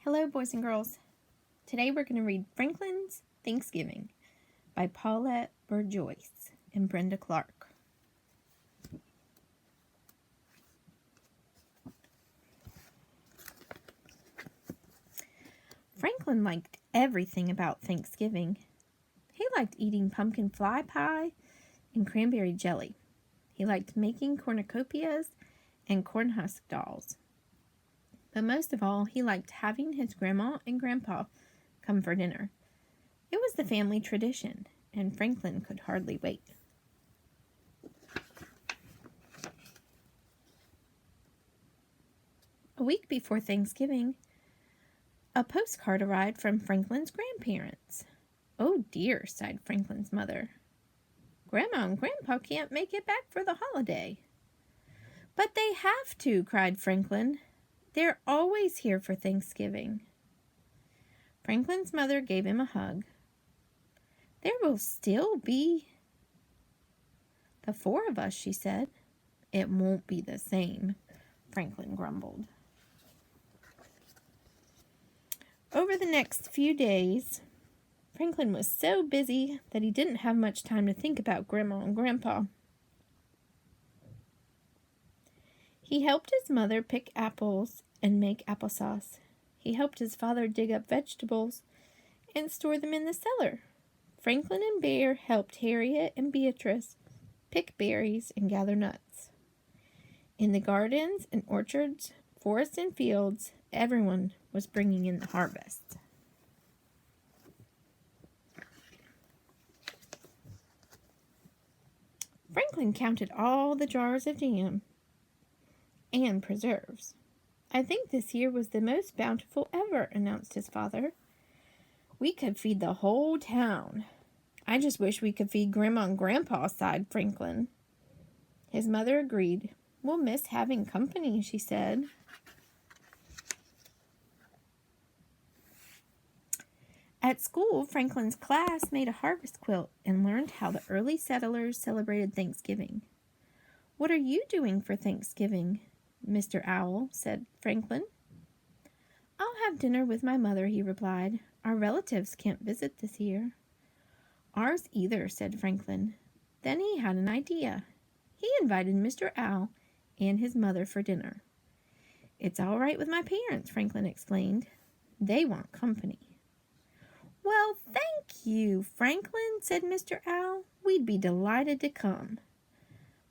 Hello, boys and girls. Today we're going to read Franklin's Thanksgiving by Paulette Burjoyce and Brenda Clark. Franklin liked everything about Thanksgiving. He liked eating pumpkin fly pie and cranberry jelly. He liked making cornucopias and corn husk dolls. But most of all, he liked having his grandma and grandpa come for dinner. It was the family tradition, and Franklin could hardly wait. A week before Thanksgiving, a postcard arrived from Franklin's grandparents. "Oh dear," sighed Franklin's mother. "Grandma and Grandpa can't make it back for the holiday." "But they have to," cried Franklin. "They're always here for Thanksgiving." Franklin's mother gave him a hug. "There will still be the four of us," she said. "It won't be the same," Franklin grumbled. Over the next few days, Franklin was so busy that he didn't have much time to think about Grandma and Grandpa. He helped his mother pick apples and make applesauce. He helped his father dig up vegetables and store them in the cellar. Franklin and Bear helped Harriet and Beatrice pick berries and gather nuts. In the gardens and orchards, forests and fields, everyone was bringing in the harvest. Franklin counted all the jars of jam and preserves. "I think this year was the most bountiful ever," announced his father. "We could feed the whole town." "I just wish we could feed Grandma and Grandpa," sighed Franklin. His mother agreed. "We'll miss having company," she said. At school, Franklin's class made a harvest quilt and learned how the early settlers celebrated Thanksgiving. "What are you doing for Thanksgiving, Mr. Owl?" said Franklin. "I'll have dinner with my mother," he replied. "Our relatives can't visit this year." "Ours either," said Franklin. Then he had an idea. He invited Mr. Owl and his mother for dinner. "It's all right with my parents," Franklin explained. "They want company." "Well, thank you, Franklin," said Mr. Owl. "We'd be delighted to come."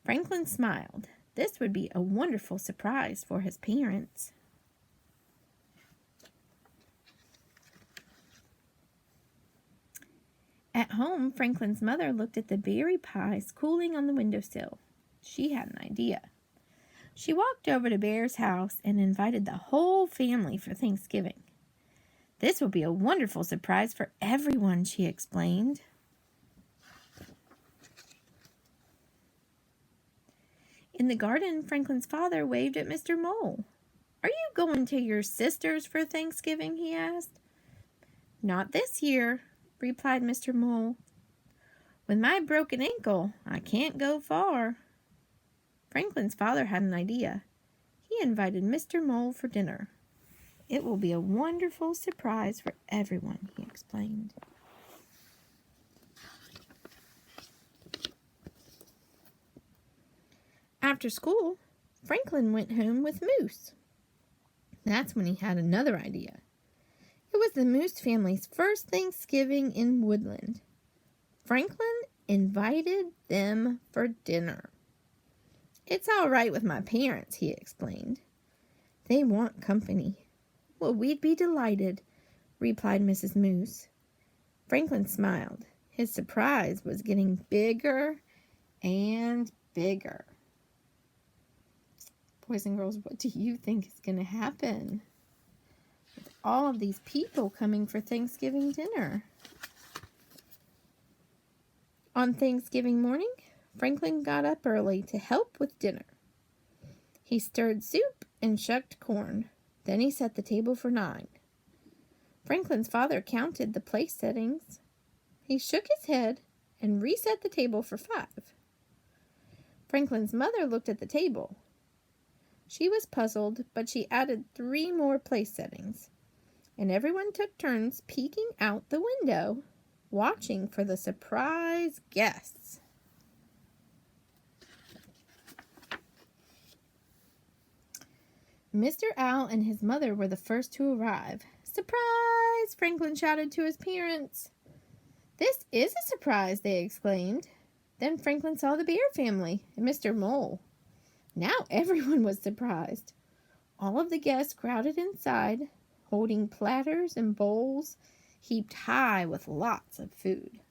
Franklin smiled. This would be a wonderful surprise for his parents. At home, Franklin's mother looked at the berry pies cooling on the windowsill. She had an idea. She walked over to Bear's house and invited the whole family for Thanksgiving. "This will be a wonderful surprise for everyone," she explained. In the garden, Franklin's father waved at Mr. Mole. "Are you going to your sister's for Thanksgiving?" he asked. "Not this year," replied Mr. Mole. "With my broken ankle, I can't go far." Franklin's father had an idea. He invited Mr. Mole for dinner. "It will be a wonderful surprise for everyone," he explained. After school, Franklin went home with Moose. That's when he had another idea. It was the Moose family's first Thanksgiving in Woodland. Franklin invited them for dinner. "It's all right with my parents," he explained. "They want company." "Well, we'd be delighted," replied Mrs. Moose. Franklin smiled. His surprise was getting bigger and bigger. Boys and girls, what do you think is going to happen with all of these people coming for Thanksgiving dinner? On Thanksgiving morning, Franklin got up early to help with dinner. He stirred soup and shucked corn. Then he set the table for 9. Franklin's father counted the place settings. He shook his head and reset the table for 5. Franklin's mother looked at the table. She was puzzled, but she added 3 more place settings. and everyone took turns peeking out the window, watching for the surprise guests. Mr. Owl and his mother were the first to arrive. "Surprise!" Franklin shouted to his parents. "This is a surprise!" they exclaimed. Then Franklin saw the Bear family and Mr. Mole. Now everyone was surprised. All of the guests crowded inside, holding platters and bowls heaped high with lots of food.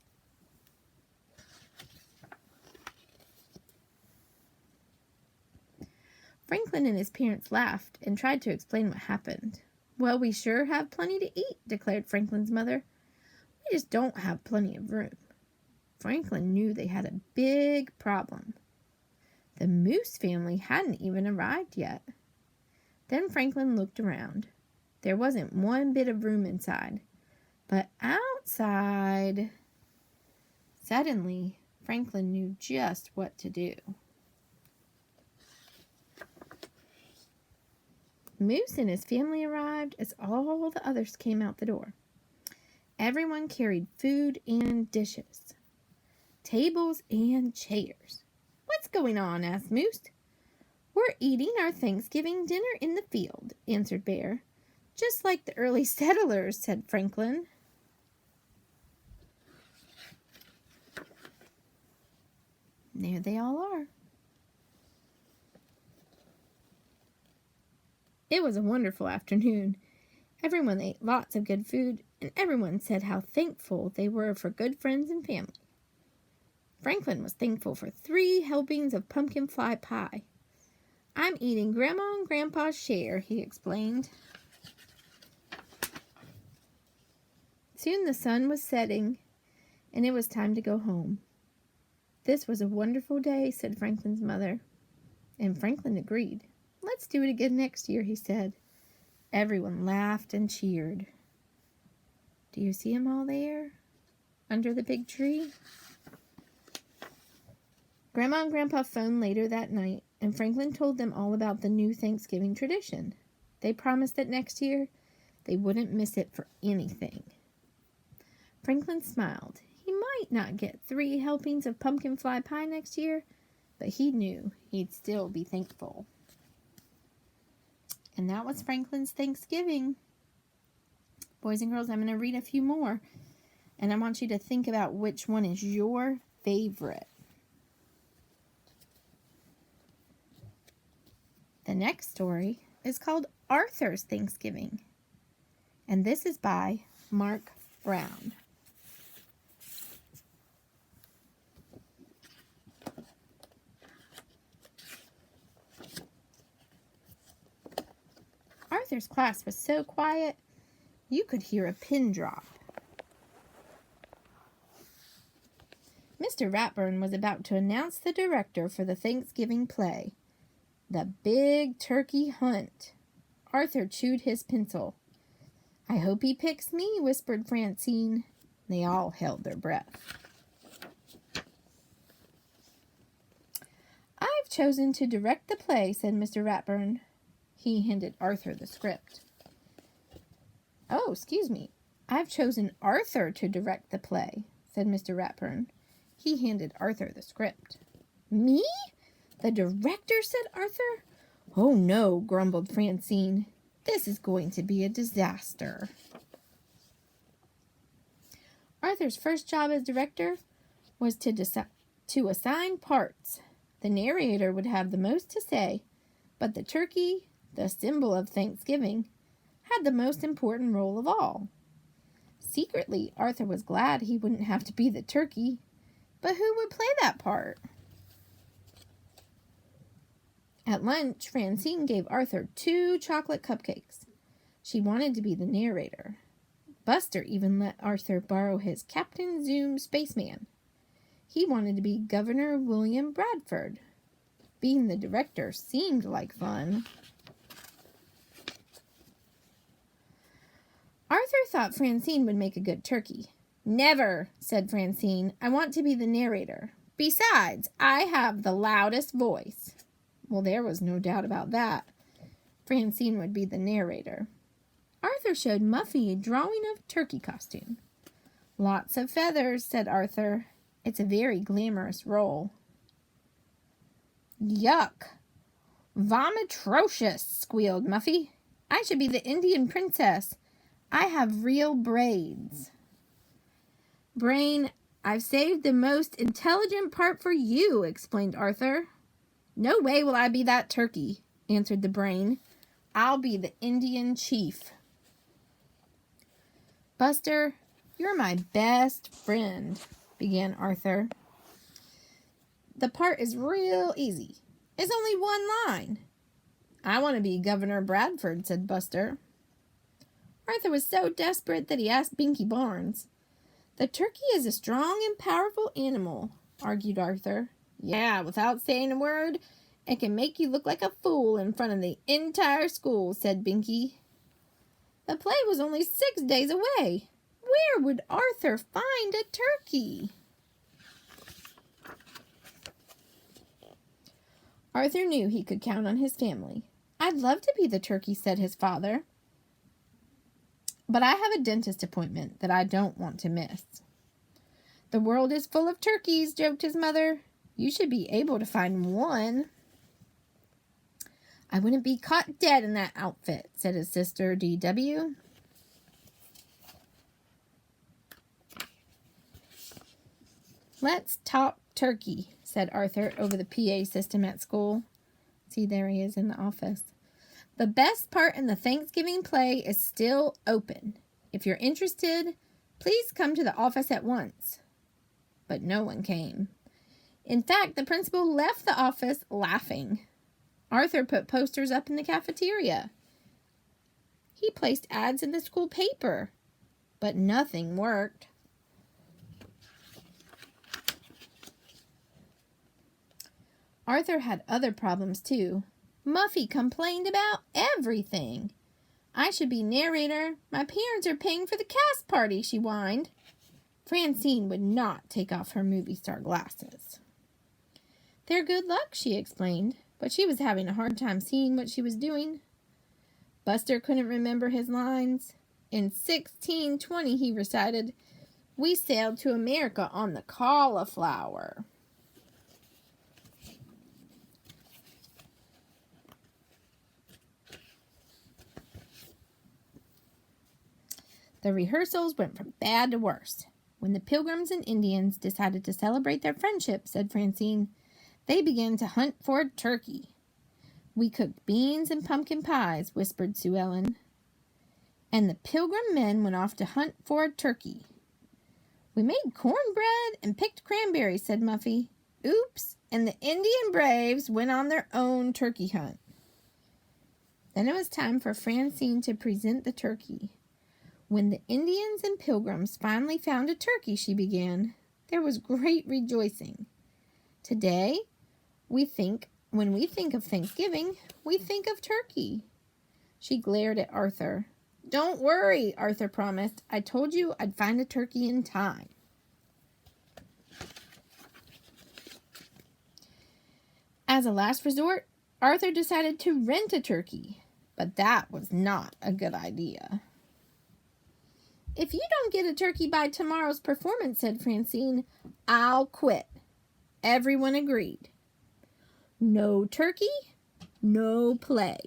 Franklin and his parents laughed and tried to explain what happened. "Well, we sure have plenty to eat," declared Franklin's mother. "We just don't have plenty of room." Franklin knew they had a big problem. The Moose family hadn't even arrived yet. Then Franklin looked around. There wasn't one bit of room inside, but outside... Suddenly, Franklin knew just what to do. Moose and his family arrived as all the others came out the door. Everyone carried food and dishes, tables and chairs. "What's going on?" asked Moose. "We're eating our Thanksgiving dinner in the field," answered Bear. "Just like the early settlers," said Franklin. There they all are. It was a wonderful afternoon. Everyone ate lots of good food, and everyone said how thankful they were for good friends and family. Franklin was thankful for 3 helpings of pumpkin fly pie. "I'm eating Grandma and Grandpa's share," he explained. Soon the sun was setting, and it was time to go home. "This was a wonderful day," said Franklin's mother. And Franklin agreed. "Let's do it again next year," he said. Everyone laughed and cheered. Do you see them all there, under the big tree? Grandma and Grandpa phoned later that night, and Franklin told them all about the new Thanksgiving tradition. They promised that next year they wouldn't miss it for anything. Franklin smiled. He might not get 3 helpings of pumpkin fly pie next year, but he knew he'd still be thankful. And that was Franklin's Thanksgiving. Boys and girls, I'm going to read a few more, and I want you to think about which one is your favorite. The next story is called Arthur's Thanksgiving, and this is by Mark Brown. Arthur's class was so quiet, you could hear a pin drop. Mr. Ratburn was about to announce the director for the Thanksgiving play, The Big Turkey Hunt. Arthur chewed his pencil. "I hope he picks me," whispered Francine. They all held their breath. "I've chosen to direct the play," said Mr. Ratburn. He handed Arthur the script. "Oh, excuse me. I've chosen Arthur to direct the play," said Mr. Ratburn. He handed Arthur the script. "Me? The director?" said Arthur. "Oh, no," grumbled Francine. "This is going to be a disaster." Arthur's first job as director was to assign parts. The narrator would have the most to say, but the turkey, the symbol of Thanksgiving, had the most important role of all. Secretly, Arthur was glad he wouldn't have to be the turkey, but who would play that part? At lunch, Francine gave Arthur 2 chocolate cupcakes. She wanted to be the narrator. Buster even let Arthur borrow his Captain Zoom spaceman. He wanted to be Governor William Bradford. Being the director seemed like fun. Arthur thought Francine would make a good turkey. "Never," said Francine. "I want to be the narrator. Besides, I have the loudest voice." Well, there was no doubt about that. Francine would be the narrator. Arthur showed Muffy a drawing of a turkey costume. Lots of feathers, said Arthur. It's a very glamorous role. Yuck! Vomitrocious, squealed Muffy. I should be the Indian princess. I have real braids. Brain, I've saved the most intelligent part for you, explained Arthur. No way will I be that turkey, answered the brain. I'll be the Indian chief. Buster, you're my best friend, began Arthur. The part is real easy. It's only one line. I want to be Governor Bradford, said Buster. Arthur was so desperate that he asked Binky Barnes. The turkey is a strong and powerful animal, argued Arthur. Yeah, without saying a word, it can make you look like a fool in front of the entire school, said Binky. The play was only 6 days away. Where would Arthur find a turkey? Arthur knew he could count on his family. I'd love to be the turkey, said his father. But I have a dentist appointment that I don't want to miss. The world is full of turkeys, joked his mother. You should be able to find one. I wouldn't be caught dead in that outfit, said his sister D.W. Let's talk turkey, said Arthur over the PA system at school. See, there he is in the office. The best part in the Thanksgiving play is still open. If you're interested, please come to the office at once. But no one came. In fact, the principal left the office laughing. Arthur put posters up in the cafeteria. He placed ads in the school paper, but nothing worked. Arthur had other problems too. Muffy complained about everything. I should be narrator. My parents are paying for the cast party, she whined. Francine would not take off her movie star glasses. They're good luck, she explained, but she was having a hard time seeing what she was doing. Buster couldn't remember his lines. In 1620, he recited, we sailed to America on the cauliflower. The rehearsals went from bad to worse. When the Pilgrims and Indians decided to celebrate their friendship, said Francine, they began to hunt for a turkey. We cooked beans and pumpkin pies, whispered Sue Ellen. And the Pilgrim men went off to hunt for a turkey. We made cornbread and picked cranberries, said Muffy. Oops, and the Indian braves went on their own turkey hunt. Then it was time for Francine to present the turkey. When the Indians and Pilgrims finally found a turkey, she began, there was great rejoicing. Today, when we think of Thanksgiving, we think of turkey. She glared at Arthur. Don't worry, Arthur promised. I told you I'd find a turkey in time. As a last resort, Arthur decided to rent a turkey, but that was not a good idea. If you don't get a turkey by tomorrow's performance, said Francine, I'll quit. Everyone agreed. No turkey, no play.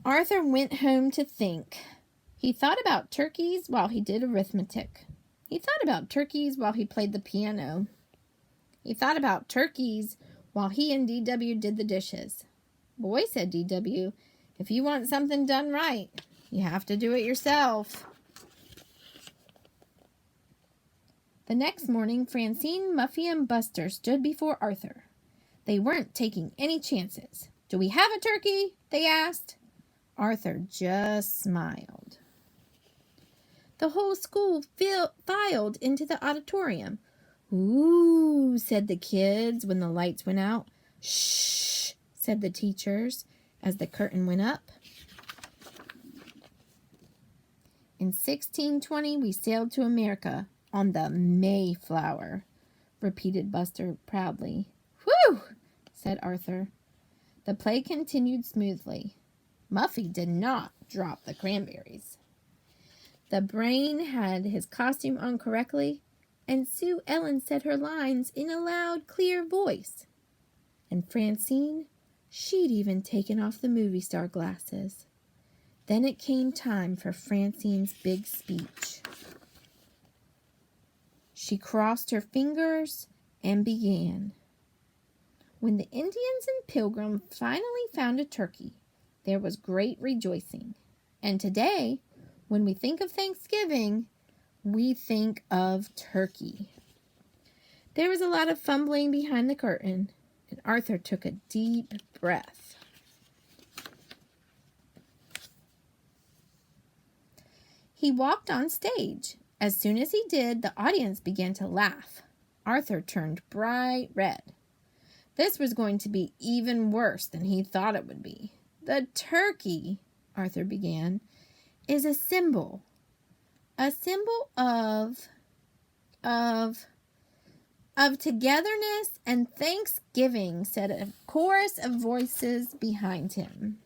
Arthur went home to think. He thought about turkeys while he did arithmetic. He thought about turkeys while he played the piano. He thought about turkeys while he and D.W. did the dishes. Boy, said D.W., if you want something done right, you have to do it yourself. The next morning, Francine, Muffy, and Buster stood before Arthur. They weren't taking any chances. Do we have a turkey? They asked. Arthur just smiled. The whole school filed into the auditorium. Ooh, said the kids when the lights went out. Shh, said the teachers as the curtain went up. In 1620, we sailed to America on the Mayflower, repeated Buster proudly. Whew, said Arthur. The play continued smoothly. Muffy did not drop the cranberries. The brain had his costume on correctly, and Sue Ellen said her lines in a loud, clear voice. And Francine, she'd even taken off the movie star glasses. Then it came time for Francine's big speech. She crossed her fingers and began. When the Indians and Pilgrims finally found a turkey, there was great rejoicing. And today, when we think of Thanksgiving, we think of turkey. There was a lot of fumbling behind the curtain, and Arthur took a deep breath. He walked on stage. As soon as he did, the audience began to laugh. Arthur turned bright red. This was going to be even worse than he thought it would be. The turkey, Arthur began, is a symbol of togetherness and Thanksgiving, said a chorus of voices behind him.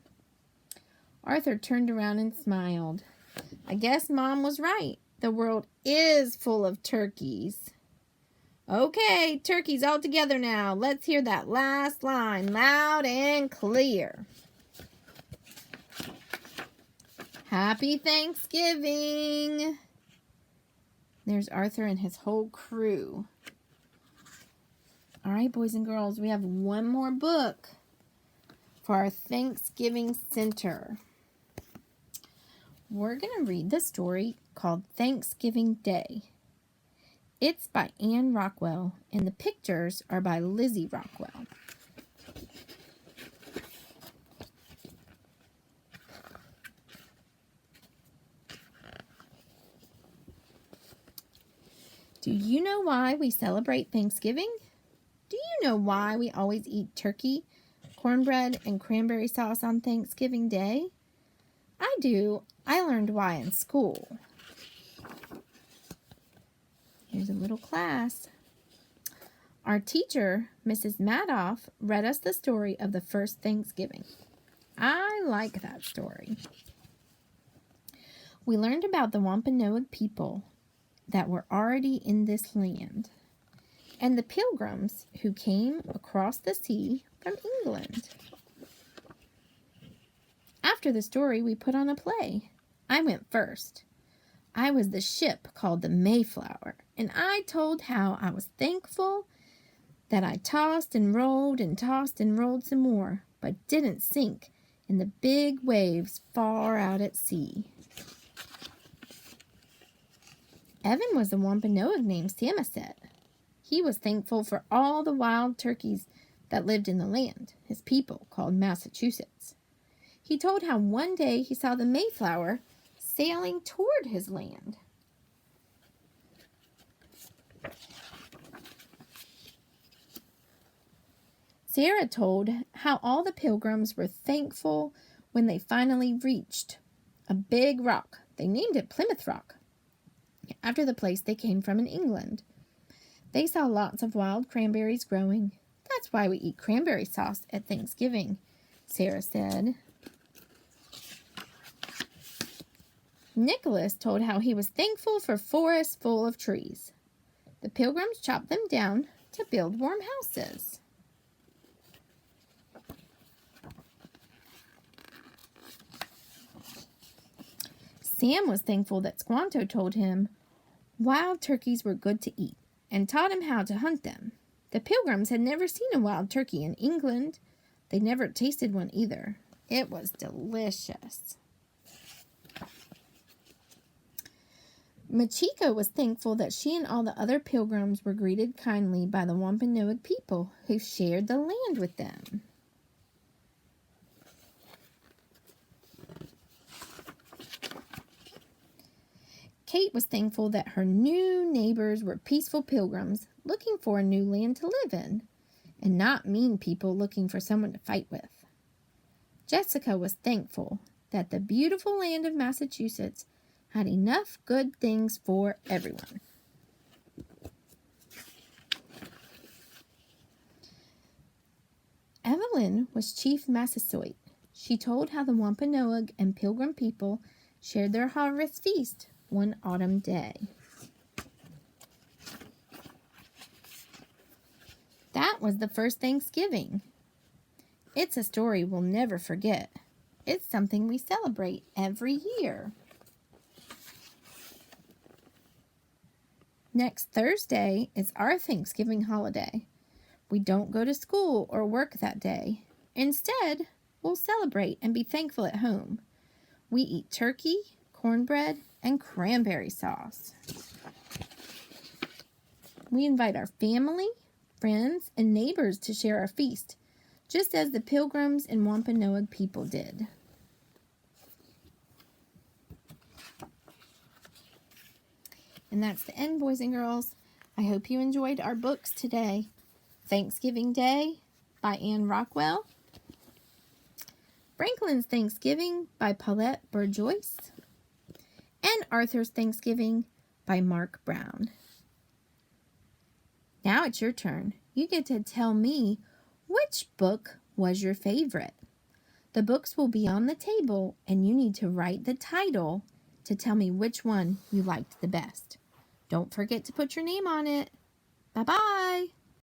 Arthur turned around and smiled. I guess Mom was right. The world is full of turkeys. Okay, turkeys all together now. Let's hear that last line loud and clear. Happy Thanksgiving. There's Arthur and his whole crew. All right, boys and girls, we have one more book for our Thanksgiving Center. We're going to read the story called Thanksgiving Day. It's by Anne Rockwell, and the pictures are by Lizzie Rockwell. Do you know why we celebrate Thanksgiving? Do you know why we always eat turkey, cornbread, and cranberry sauce on Thanksgiving Day? I do. I learned why in school. Here's a little class. Our teacher, Mrs. Madoff, read us the story of the first Thanksgiving. I like that story. We learned about the Wampanoag people that were already in this land, and the Pilgrims who came across the sea from England. After the story, we put on a play. I went first. I was the ship called the Mayflower, and I told how I was thankful that I tossed and rolled some more, but didn't sink in the big waves far out at sea. Evan was a Wampanoag named Samoset. He was thankful for all the wild turkeys that lived in the land, his people called Massachusetts. He told how one day he saw the Mayflower sailing toward his land. Sarah told how all the Pilgrims were thankful when they finally reached a big rock. They named it Plymouth Rock, after the place they came from in England. They saw lots of wild cranberries growing. That's why we eat cranberry sauce at Thanksgiving, Sarah said. Nicholas told how he was thankful for forests full of trees. The Pilgrims chopped them down to build warm houses. Sam was thankful that Squanto told him wild turkeys were good to eat and taught him how to hunt them. The Pilgrims had never seen a wild turkey in England. They never tasted one either. It was delicious. Machiko was thankful that she and all the other Pilgrims were greeted kindly by the Wampanoag people who shared the land with them. Kate was thankful that her new neighbors were peaceful Pilgrims looking for a new land to live in, and not mean people looking for someone to fight with. Jessica was thankful that the beautiful land of Massachusetts had enough good things for everyone. Evelyn was Chief Massasoit. She told how the Wampanoag and Pilgrim people shared their harvest feast one autumn day. That was the first Thanksgiving. It's a story we'll never forget. It's something we celebrate every year. Next Thursday is our Thanksgiving holiday. We don't go to school or work that day. Instead, we'll celebrate and be thankful at home. We eat turkey, cornbread, and cranberry sauce. We invite our family, friends, and neighbors to share our feast, just as the Pilgrims and Wampanoag people did. And that's the end, boys and girls. I hope you enjoyed our books today. Thanksgiving Day by Anne Rockwell. Franklin's Thanksgiving by Paulette Bourgeois. And Arthur's Thanksgiving by Mark Brown. Now it's your turn. You get to tell me which book was your favorite. The books will be on the table, and you need to write the title to tell me which one you liked the best. Don't forget to put your name on it. Bye-bye.